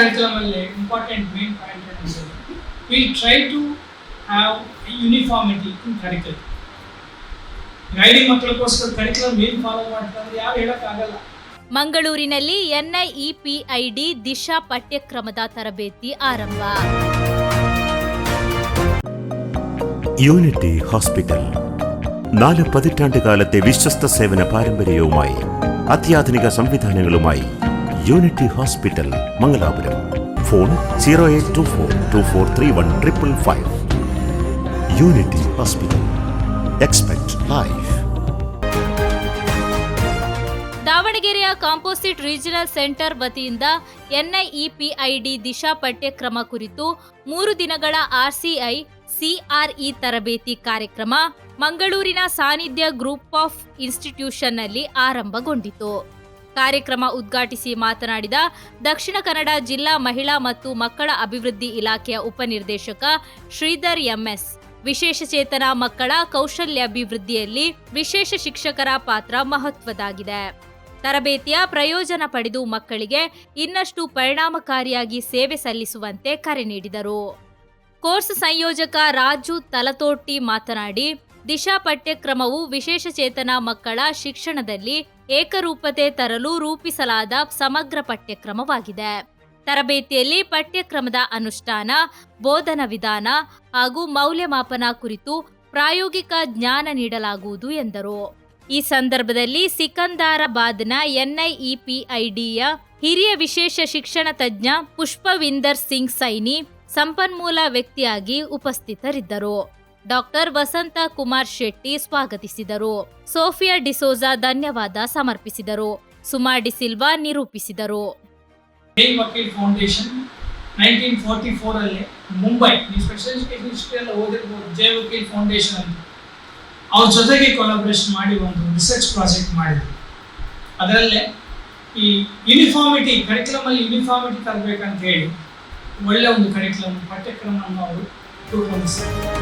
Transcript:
Curriculum ಅಲ್ಲಿ important main point ಏನಂದ್ರೆ we try to have uniformity in curriculum. Guiding ಮಕ್ಕಳಿಗೋಸ್ಕರ curriculum ಏನು follow ಮಾಡ್ತಾರೆ ಯಾರು ಹೇಳೋಕ್ಕಾಗಲ್ಲ. ಮಂಗಳೂರಿನಲ್ಲಿ NIEPID ದಿಶಾ ಪಠ್ಯಕ್ರಮದ ತರಬೇತಿ ಆರಂಭ. യൂണിറ്റി ഹോസ്പിറ്റൽ 4 പതിറ്റാണ്ടുകാലത്തെ വിശ്വസ്ത സേവന പാരമ്പര്യവുമായി അത്യാധുനിക സംവിധാനങ്ങളുമായി Unity Hospital Mangalapuram. Phone 0824243155. Unity Hospital, expect life. ದಾವಣಗೆರೆಯ ಕಾಂಪೋಸಿಟ್ ರೀಜನಲ್ ಸೆಂಟರ್ ವತಿಯಿಂದ NIEPID ದಿಶಾ ಪಠ್ಯಕ್ರಮ ಕುರಿತು 3 ದಿನಗಳ RCI CRE ತರಬೇತಿ ಕಾರ್ಯಕ್ರಮ ಮಂಗಳೂರಿನ ಸಾನ್ನಿಧ್ಯ ಗ್ರೂಪ್ ಆಫ್ ಇನ್ಸ್ಟಿಟ್ಯೂಷನ್ನಲ್ಲಿ ಆರಂಭಗೊಂಡಿತು. ಕಾರ್ಯಕ್ರಮ ಉದ್ಘಾಟಿಸಿ ಮಾತನಾಡಿದ ದಕ್ಷಿಣ ಕನ್ನಡ ಜಿಲ್ಲಾ ಮಹಿಳಾ ಮತ್ತು ಮಕ್ಕಳ ಅಭಿವೃದ್ಧಿ ಇಲಾಖೆಯ ಉಪನಿರ್ದೇಶಕ ಶ್ರೀಧರ್ MS, ವಿಶೇಷಚೇತನ ಮಕ್ಕಳ ಕೌಶಲ್ಯಾಭಿವೃದ್ಧಿಯಲ್ಲಿ ವಿಶೇಷ ಶಿಕ್ಷಕರ ಪಾತ್ರ ಮಹತ್ವದಾಗಿದೆ. ತರಬೇತಿಯ ಪ್ರಯೋಜನ ಪಡೆದು ಮಕ್ಕಳಿಗೆ ಇನ್ನಷ್ಟು ಪರಿಣಾಮಕಾರಿಯಾಗಿ ಸೇವೆ ಸಲ್ಲಿಸುವಂತೆ ಕರೆ ನೀಡಿದರು. ಕೋರ್ಸ್ ಸಂಯೋಜಕ ರಾಜು ತಲತೋಟಿ ಮಾತನಾಡಿ, ದಿಶಾ ಪಠ್ಯಕ್ರಮವು ವಿಶೇಷಚೇತನ ಮಕ್ಕಳ ಶಿಕ್ಷಣದಲ್ಲಿ ಏಕರೂಪತೆ ತರಲು ರೂಪಿಸಲಾದ ಸಮಗ್ರ ಪಠ್ಯಕ್ರಮವಾಗಿದೆ. ತರಬೇತಿಯಲ್ಲಿ ಪಠ್ಯಕ್ರಮದ ಅನುಷ್ಠಾನ, ಬೋಧನಾ ವಿಧಾನ ಹಾಗೂ ಮೌಲ್ಯಮಾಪನ ಕುರಿತು ಪ್ರಾಯೋಗಿಕ ಜ್ಞಾನ ನೀಡಲಾಗುವುದು ಎಂದರು. ಈ ಸಂದರ್ಭದಲ್ಲಿ ಸಿಕಂದರಾಬಾದ್ನ NIEPIDಯ ಹಿರಿಯ ವಿಶೇಷ ಶಿಕ್ಷಣ ತಜ್ಞ ಪುಷ್ಪವಿಂದರ್ ಸಿಂಗ್ ಸೈನಿ ಸಂಪನ್ಮೂಲ ವ್ಯಕ್ತಿಯಾಗಿ ಉಪಸ್ಥಿತರಿದ್ದರು. ಡಾಕ್ಟರ್ ವಸಂತ ಕುಮಾರ್ ಶೆಟ್ಟಿ ಸ್ವಾಗತಿಸಿದರು. ಸೋಫಿಯಾ ಡಿಸೋಜಾ ಧನ್ಯವಾದ ಸಮರ್ಪಿಸಿದರು. ಸುಮಾ ಡಿಸಿಲ್ವಾ ನಿರೂಪಿಸಿದರು. ವಕೀಲ್ ಫೌಂಡೇಶನ್ 1944 ಅಲ್ಲಿ ಮುಂಬೈ, ಸ್ಪೆಷಲ್ ಎಜುಕೇಶನ್ ಹಿಸ್ಟ್ರಿ ಎಲ್ಲ ಓದಿರ್ಬೋದು, ಜೈ ವಕೀಲ್ ಫೌಂಡೇಶನ್ ಅಂತ ಅವ್ರ ಜೊತೆಗೆ ಕೊಲಾಬ್ರೇಷನ್ ಮಾಡಿ ಒಂದು ರಿಸರ್ಚ್ ಪ್ರಾಜೆಕ್ಟ್ ಮಾಡಿದ್ರು. ಅದರಲ್ಲೇ ಈ ಯೂನಿಫಾರ್ಮಿಟಿ ಕರಿಕ್ಯುಲಮ್ ಅಲ್ಲಿ ಯೂನಿಫಾರ್ಮಿಟಿ ತರಬೇಕಂತ ಹೇಳಿ ಒಳ್ಳೆ ಒಂದು ಕರಿಕ್ಯುಲಮ್ ಪಠ್ಯಕ್ರಮವನ್ನು ಅವರು ರೂಪೊಂದಿಸಿದರು.